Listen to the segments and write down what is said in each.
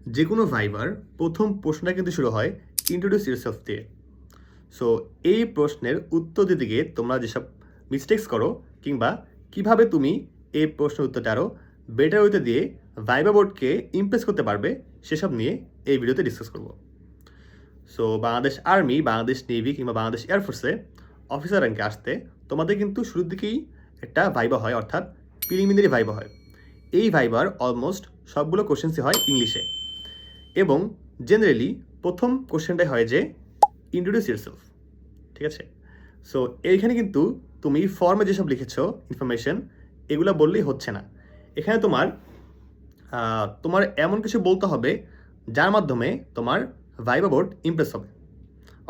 যে কোনো ভাইবার প্রথম প্রশ্নটা কিন্তু শুরু হয় ইন্ট্রোডিউস ইউরসেলফ দিয়ে। সো এই প্রশ্নের উত্তর দিতে গিয়ে তোমরা যেসব মিস্টেক্স করো কিংবা কিভাবে তুমি এই প্রশ্নের উত্তরটা আরও বেটার ওয়েতে দিয়ে ভাইবা বোর্ডকে ইমপ্রেস করতে পারবে সেসব নিয়ে এই ভিডিওতে ডিসকাস করব। So Bangladesh army, Bangladesh navy কিংবা বাংলাদেশ এয়ারফোর্সে অফিসার র্যাঙ্কে আসতে তোমাদের কিন্তু শুরুর দিকেই একটা ভাইবা হয়, অর্থাৎ প্রিলিমিনারি ভাইবা হয়। এই ভাইবার অলমোস্ট সবগুলো কোশ্চেন্সই হয় ইংলিশে এবং জেনারেলি প্রথম কোশ্চেনটাই হয় যে ইন্ট্রোডিউস ইউরসেলফ, ঠিক আছে? সো এইখানে কিন্তু তুমি ফর্মে যেসব লিখেছো ইনফরমেশন এগুলো বললেই হচ্ছে না। এখানে তোমার এমন কিছু বলতে হবে যার মাধ্যমে তোমার ভাইবা বোর্ড ইমপ্রেস হবে।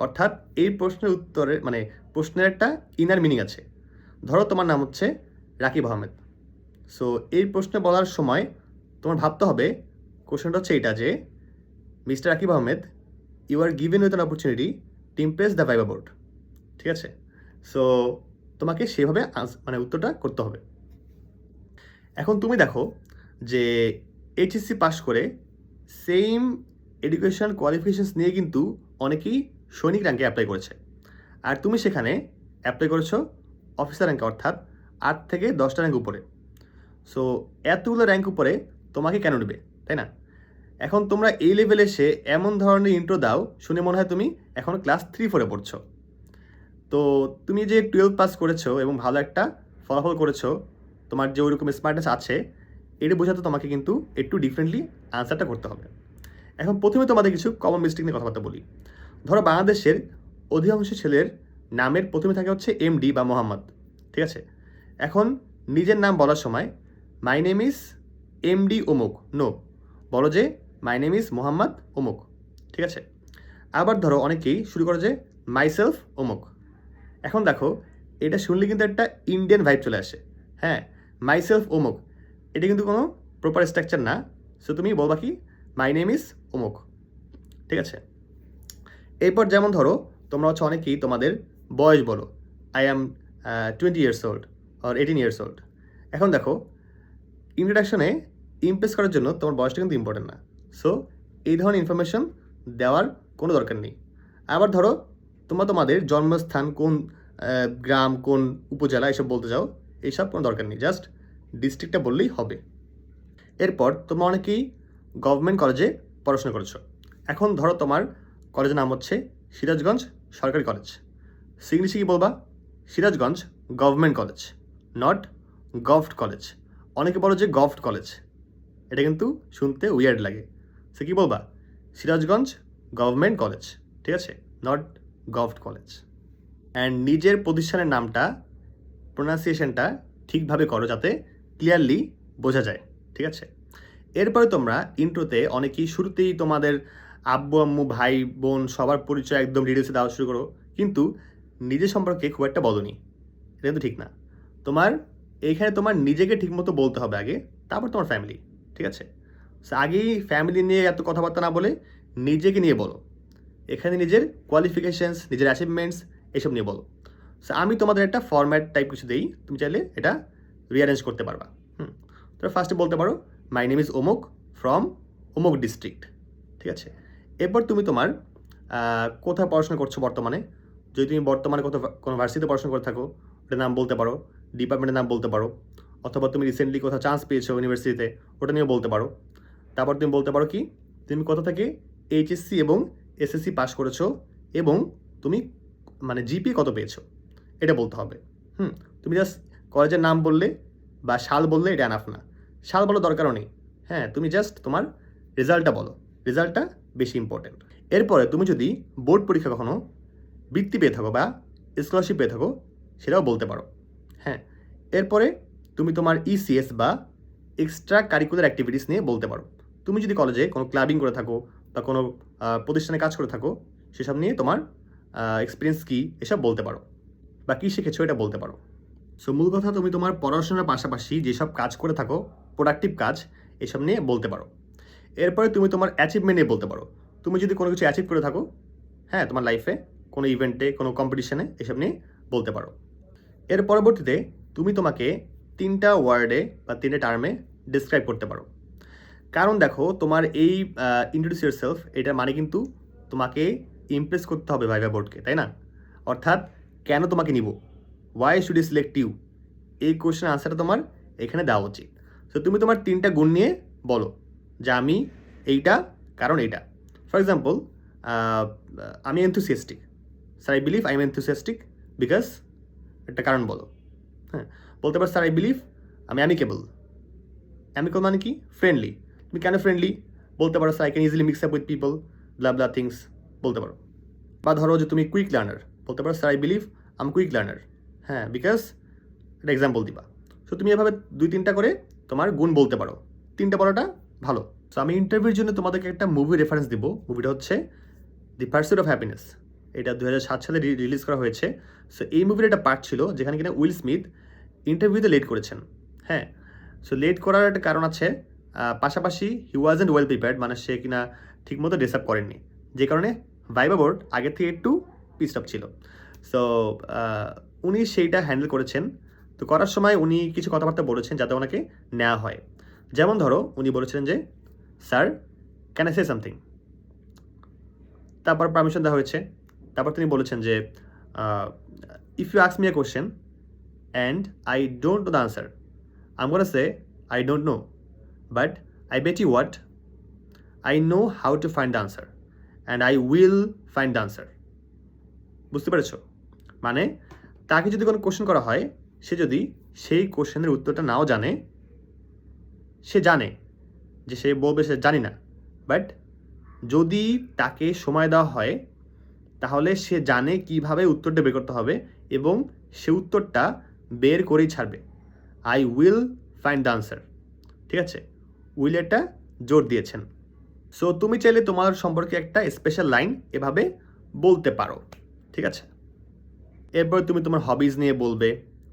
অর্থাৎ এই প্রশ্নের উত্তরের মানে প্রশ্নের একটা ইনার মিনিং আছে। ধরো তোমার নাম হচ্ছে রাকিব আহমেদ। সো এই প্রশ্নে বলার সময় তোমার ভাবতে হবে, কোশ্চেনটা হচ্ছে এটা যে mister Rakib Ahmed, you are given with an opportunity to impress the viva board, ঠিক আছে? সো তোমাকে সেভাবে মানে উত্তরটা করতে হবে। এখন তুমি দেখো যে এইচএসসি পাস করে সেম এডুকেশন কোয়ালিফিকেশনস নিয়ে কিন্তু অনেকেই সৈনিক র্যাঙ্কে অ্যাপ্লাই করেছে, আর তুমি সেখানে অ্যাপ্লাই করেছো অফিসার র্যাঙ্কে, অর্থাৎ 8 থেকে 10টা র্যাঙ্ক উপরে। সো এতগুলো র্যাঙ্ক উপরে তোমাকে কেন নেবে, তাই না? এখন তোমরা এই লেভেলে এসে এমন ধরনের ইন্ট্রো দাও, শুনে মনে হয় তুমি এখন ক্লাস 3-4-এ পড়ছো। তো তুমি যে 12 পাস করেছো এবং ভালো একটা ফলাফল করেছো, তোমার যে ওইরকম স্মার্টনেস আছে, এটা বোঝাতে তোমাকে কিন্তু একটু ডিফারেন্টলি আনসারটা করতে হবে। এখন প্রথমে তোমাদের কিছু কমন মিস্টেক নিয়ে কথাবার্তা বলি। ধরো বাংলাদেশের অধিকাংশ ছেলের নামের প্রথমে থাকে হচ্ছে এমডি বা মোহাম্মদ, ঠিক আছে? এখন নিজের নাম বলার সময় মাই নেম ইজ এমডি অমুক, নো, বলো যে মাই নেম ইজ মোহাম্মদ অমুক, ঠিক আছে? আবার ধরো অনেকেই শুরু করে যে মাইসেলফ অমুক। এখন দেখো, এটা শুনলে কিন্তু একটা ইন্ডিয়ান ভাইব চলে আসে। হ্যাঁ, মাইসেলফ অমুক, এটা কিন্তু কোনো প্রপার স্ট্রাকচার না। সো তুমি বলবা কি মাই নেম ইজ অমুক, ঠিক আছে? এরপর যেমন ধরো তোমরা হচ্ছে অনেকেই তোমাদের বয়স বলো, I am 20 years old or 18 years old. এখন দেখো, ইন্ট্রোডাকশনে ইমপ্রেস করার জন্য তোমার বয়সটা কিন্তু ইম্পর্টেন্ট না। সো এই ধরনের ইনফরমেশন দেওয়ার কোনো দরকার নেই। আবার ধরো তোমরা তোমাদের জন্মস্থান কোন গ্রাম, কোন উপজেলা এসব বলতে চাও, এইসব কোনো দরকার নেই, জাস্ট ডিস্ট্রিক্টটা বললেই হবে। এরপর তোমরা অনেকেই গভর্নমেন্ট কলেজে পড়াশোনা করেছো। এখন ধরো তোমার কলেজের নাম হচ্ছে সিরাজগঞ্জ সরকারি কলেজ। ইংলিশে কি বলবা? Sirajganj government college, not govt college. অনেকে বলো যে গভট কলেজ, এটা কিন্তু শুনতে উইয়ার্ড লাগে। সে কি বলবা? সিরাজগঞ্জ গভর্নমেন্ট কলেজ, ঠিক আছে, নট গভট কলেজ। অ্যান্ড নিজের প্রতিষ্ঠানের নামটা প্রোনাউন্সিয়েশনটা ঠিকভাবে করো যাতে ক্লিয়ারলি বোঝা যায়, ঠিক আছে? এরপরে তোমরা ইন্ট্রোতে অনেকেই শুরুতেই তোমাদের আব্বু আম্মু ভাই বোন সবার পরিচয় একদম ডিটেলসে দেওয়া শুরু করো, কিন্তু নিজের সম্পর্কে খুব একটা বলোনি। এটা কিন্তু ঠিক না। তোমার এইখানে তোমার নিজেকে ঠিকমতো বলতে হবে আগে, তারপর তোমার ফ্যামিলি, ঠিক আছে? আগেই ফ্যামিলি নিয়ে এত কথাবার্তা না বলে নিজেকে নিয়ে বলো। এখানে নিজের কোয়ালিফিকেশানস, নিজের অ্যাচিভমেন্টস এসব নিয়ে বলো। সো আমি তোমাদের একটা ফরম্যাট টাইপ কিছু দিই, তুমি চাইলে এটা রিঅ্যারেঞ্জ করতে পারবা। তো ফার্স্টে বলতে পারো মাই নেম ইজ অমুক ফ্রম অমুক ডিস্ট্রিক্ট, ঠিক আছে? এরপর তুমি তোমার কোথায় পড়াশোনা করছো বর্তমানে। যদি তুমি বর্তমানে কোনো ভার্সিটিতে পড়াশোনা করে থাকো, ওটার নাম বলতে পারো, ডিপার্টমেন্টের নাম বলতে পারো, অথবা তুমি রিসেন্টলি কোথাও চান্স পেয়েছো ইউনিভার্সিটিতে, ওটা নিয়েও বলতে পারো। তারপর তুমি বলতে পারো কি তুমি কোথা থেকে এইচএসসি এবং এসএসসি পাস করেছো এবং তুমি মানে জিপি কত পেয়েছো, এটা বলতে হবে। তুমি জাস্ট কলেজের নাম বললে বা সাল বললে এটা এনাফ না। সাল বলার দরকারও নেই। হ্যাঁ, তুমি জাস্ট তোমার রেজাল্টটা বলো, রেজাল্টটা বেশি ইম্পর্টেন্ট। এরপরে তুমি যদি বোর্ড পরীক্ষা কখনো বৃত্তি পেয়ে থাকো বা স্কলারশিপ পেয়ে থাকো, সেটাও বলতে পারো। হ্যাঁ, এরপরে তুমি তোমার ইসিএস বা এক্সট্রা কারিকুলার অ্যাক্টিভিটিস নিয়ে বলতে পারো। তুমি যদি কলেজে কোনো ক্লাবিং করে থাকো বা কোনো প্রতিষ্ঠানে কাজ করে থাকো, সেসব নিয়ে তোমার এক্সপিরিয়েন্স কী এসব বলতে পারো, বা কী শিখেছো এটা বলতে পারো। সো মূল কথা, তুমি তোমার পড়াশোনার পাশাপাশি যেসব কাজ করে থাকো, প্রোডাক্টিভ কাজ, এসব নিয়ে বলতে পারো। এরপরে তুমি তোমার অ্যাচিভমেন্ট নিয়ে বলতে পারো। তুমি যদি কোনো কিছু অ্যাচিভ করে থাকো, হ্যাঁ, তোমার লাইফে কোনো ইভেন্টে, কোনো কম্পিটিশনে, এসব নিয়ে বলতে পারো। এর পরবর্তীতে তুমি তোমাকে 3টা ওয়ার্ডে বা 3টে টার্মে ডিসক্রাইব করতে পারো। কারণ দেখো তোমার এই ইন্ট্রোডিউস ইয়োরসেলফ এটার মানে কিন্তু তোমাকে ইমপ্রেস করতে হবে ভাইভা বোর্ডকে, তাই না? অর্থাৎ কেন তোমাকে নিব, why should you select you, এই কোশ্চেনের আনসারটা তোমার এখানে দেওয়া উচিত। সো তুমি তোমার 3টা গুণ নিয়ে বলো যে আমি এইটা কারণ এইটা। ফর এক্সাম্পল, আমি enthusiastic, sir I believe I am enthusiastic because একটা কারণ বলো। হ্যাঁ, বলতে পারো স্যার আই বিলিভ আমি অ্যামিকেবল। অ্যামিকেবল মানে কি? ফ্রেন্ডলি। তুমি কেন ফ্রেন্ডলি? বলতে পারো sir I can easily mix up with people, blah blah things বলতে পারো। বা ধরো যে তুমি কুইক লার্নার, বলতে পারো sir I believe am quick learner, হ্যাঁ বিকজ একটা এক্সাম্পল দিবা। সো তুমি এভাবে 2-3টা করে তোমার গুণ বলতে পারো, 3টা বলাটা ভালো। সো আমি ইন্টারভিউর জন্য তোমাদেরকে একটা মুভি রেফারেন্স দিব। মুভিটা হচ্ছে দি পার্সুট অফ হ্যাপিনেস। এটা 2007 সালে রিলিজ করা হয়েছে। সো এই মুভির একটা পার্ট ছিল যেখানে কিনা উইল স্মিথ ইন্টারভিউতে লেট করেছেন। হ্যাঁ, সো লেট করার একটা কারণ আছে, পাশাপাশি হি ওয়াজেন্ট ওয়েল প্রিপেয়ার্ড, মানে সে কিনা ঠিকমতো ড্রেস আপ করেননি, যে কারণে ভাইবা বোর্ড আগের থেকে একটু পিসড আপ ছিল। সো উনি সেইটা হ্যান্ডেল করেছেন। তো করার সময় উনি কিছু কথাবার্তা বলেছেন যাতে ওনাকে নেওয়া হয়। যেমন ধরো উনি বলেছিলেন যে sir can I say something, তারপর পারমিশন দেওয়া হয়েছে। তারপর তিনি বলেছেন যে if you ask me a question and I don't know the answer, I am gonna say I don't know, but I bet you what, I know how to find the answer and I will find the answer. বুঝতে পেরেছো? মানে তাকে যদি কোনো question করা হয়, সে যদি সেই কোশ্চেনের উত্তরটা নাও জানে, সে জানে যে সে বলবে সে জানি না, বাট যদি তাকে সময় দেওয়া হয় তাহলে সে জানে কিভাবে উত্তরটা বের করতে হবে এবং সে উত্তরটা বের করেই ছাড়বে। I will find the answer, ঠিক আছে? উইল এটা জোর দিয়েছেন। সো তুমি চাইলে তোমার সম্পর্কে একটা স্পেশাল লাইন এভাবে বলতে পারো, ঠিক আছে? এরপর তুমি তোমার হবিজ নিয়ে বলবে,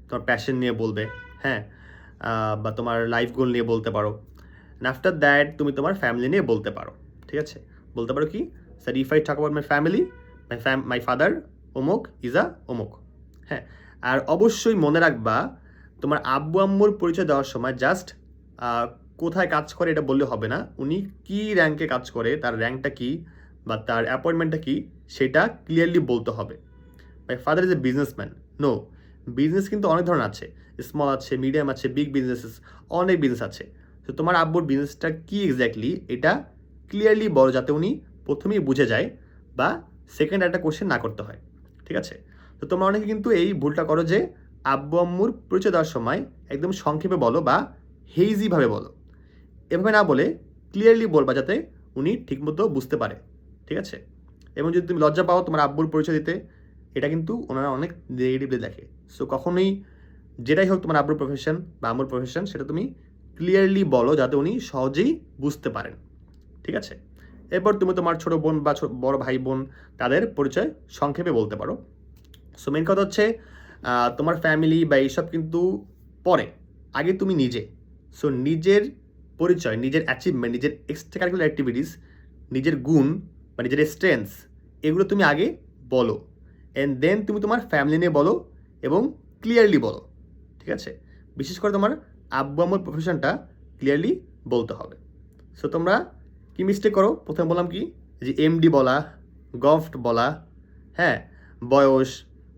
তোমার প্যাশন নিয়ে বলবে, হ্যাঁ, বা তোমার লাইফ গোল নিয়ে বলতে পারো। আফটার দ্যাট তুমি তোমার ফ্যামিলি নিয়ে বলতে পারো, ঠিক আছে? বলতে পারো কি, sir if I talk about my family, my father অমুক ইজ আ অমুক। হ্যাঁ, আর অবশ্যই মনে রাখবা তোমার আব্বু আম্মুর পরিচয় দেওয়ার সময় জাস্ট কোথায় কাজ করে এটা বললে হবে না, উনি কি র্যাঙ্কে কাজ করে, তার র্যাঙ্কটা কি বা তার অ্যাপয়েন্টমেন্টটা কি সেটা ক্লিয়ারলি বলতে হবে। My father is a businessman, no, business কিন্তু অনেক ধরনের আছে, স্মল আছে, মিডিয়াম আছে, বিগ বিজনেসেস, অনেক বিজনেস আছে। তো তোমার আব্বুর বিজনেসটা কি এক্স্যাক্টলি এটা ক্লিয়ারলি বলো, যাতে উনি প্রথমেই বুঝে যায় বা সেকেন্ড একটা কোশ্চেন না করতে হয়, ঠিক আছে? তো তোমরা অনেকে কিন্তু এই ভুলটা করো যে আব্বু আম্মুর পরিচয় দেওয়ার সময় একদম সংক্ষেপে বলো বা হেইজিভাবে বলো। এভাবে না বলে ক্লিয়ারলি বলবা যাতে উনি ঠিকমতো বুঝতে পারে, ঠিক আছে? এবং যদি তুমি লজ্জা পাও তোমার আব্বুর পরিচয় দিতে, এটা কিন্তু ওনারা অনেক নেগেটিভলি দেখে। সো কখনোই যেটাই হোক তোমার আব্বুর প্রফেশন বা আম্মুর প্রফেশন, সেটা তুমি ক্লিয়ারলি বলো যাতে উনি সহজেই বুঝতে পারেন, ঠিক আছে? এরপর তুমি তোমার ছোটো বোন বা বড় ভাই বোন তাদের পরিচয় সংক্ষেপে বলতে পারো। সো মেন কথা হচ্ছে তোমার ফ্যামিলি বা এইসব কিন্তু পরে, আগে তুমি নিজে। সো নিজের পরিচয়, নিজের অ্যাচিভমেন্ট, নিজের এক্সট্রা কারিকুলার অ্যাক্টিভিটিস, নিজের গুণ বা নিজের স্ট্রেংথস, এগুলো তুমি আগে বলো, অ্যান্ড দেন তুমি তোমার ফ্যামিলি নিয়ে বলো এবং ক্লিয়ারলি বলো, ঠিক আছে? বিশেষ করে তোমার আব্বু আম্মুর প্রফেশনটা ক্লিয়ারলি বলতে হবে। সো তোমরা কি মিস্টেক করো? প্রথমে বললাম কি যে এমডি বলা, গভট বলা, হ্যাঁ, বয়স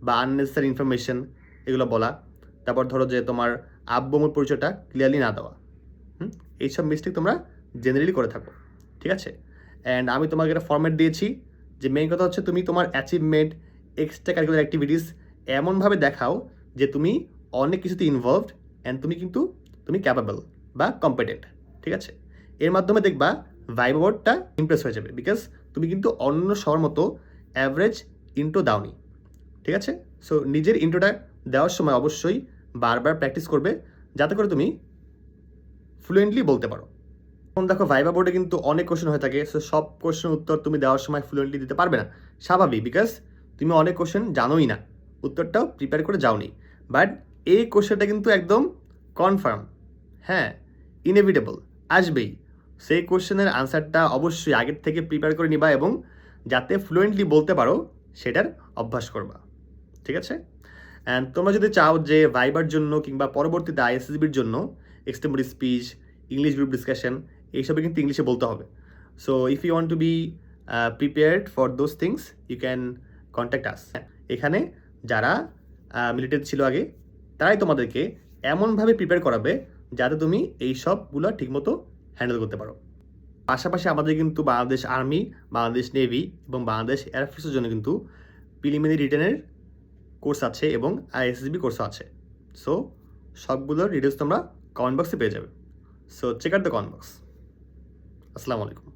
বা আননেসেসারি ইনফরমেশন এগুলো বলা, তারপর ধরো যে তোমার আব্বু আম্মুর পরিচয়টা ক্লিয়ারলি না দেওয়া, এইসব মিস্টেক তোমরা জেনারেলি করে থাকো, ঠিক আছে? অ্যান্ড আমি তোমাকে একটা ফর্ম্যাট দিয়েছি যে মেইন কথা হচ্ছে তুমি তোমার অ্যাচিভমেন্ট, এক্সট্রা কারিকুলার অ্যাক্টিভিটিস এমনভাবে দেখাও যে তুমি অনেক কিছুতে ইনভলভড অ্যান্ড তুমি ক্যাপাবল বা কম্পিটেন্ট, ঠিক আছে? এর মাধ্যমে দেখবা ভাইবা বোর্ডটা ইমপ্রেস হয়ে যাবে, বিকজ তুমি কিন্তু অন্য সবার মতো অ্যাভারেজ ইন্ট্রো দাওনি, ঠিক আছে? সো নিজের ইন্ট্রোটা দেওয়ার সময় অবশ্যই বারবার প্র্যাকটিস করবে যাতে করে তুমি ফ্লুয়েন্টলি বলতে পারো। এখন দেখো ভাইবা বোর্ডে কিন্তু অনেক কোশ্চেন হয়ে থাকে, সো সব কোশ্চেন উত্তর তুমি দেওয়ার সময় ফ্লুয়েন্টলি দিতে পারবে না, স্বাভাবিক, বিকজ তুমি অনেক কোশ্চেন জানোই না, উত্তরটাও প্রিপেয়ার করে যাওনি। বাট এই কোশ্চেনটা কিন্তু একদম কনফার্ম, হ্যাঁ, ইনএভিটেবল, আসবেই। সেই কোশ্চেনের আনসারটা অবশ্যই আগের থেকে প্রিপেয়ার করে নিবা এবং যাতে ফ্লুয়েন্টলি বলতে পারো সেটার অভ্যাস করবা, ঠিক আছে? অ্যান্ড তোমরা যদি চাও যে ভাইবার জন্য কিংবা পরবর্তীতে আইএসএসবির জন্য extempore speech, English group discussion এইসবে কিন্তু ইংলিশে বলতে হবে। So if you want to be prepared for those things you can contact us. এখানে যারা মিলিটারিতে ছিল আগে তারাই তোমাদেরকে এমনভাবে প্রিপেয়ার করাবে যাতে তুমি এই সবগুলো ঠিকমতো হ্যান্ডেল করতে পারো। পাশাপাশি আমাদের কিন্তু বাংলাদেশ আর্মি, বাংলাদেশ নেভি এবং বাংলাদেশ এয়ারফোর্সের জন্য কিন্তু প্রিলিমিনারি রিটেনের কোর্স আছে এবং আইএসএসবি কোর্সও আছে। সো সবগুলোর ডিটেলস তোমরা কমেন্ট বক্সে পেয়ে যাবে। So check out the comment box. আসসালামু আলাইকুম।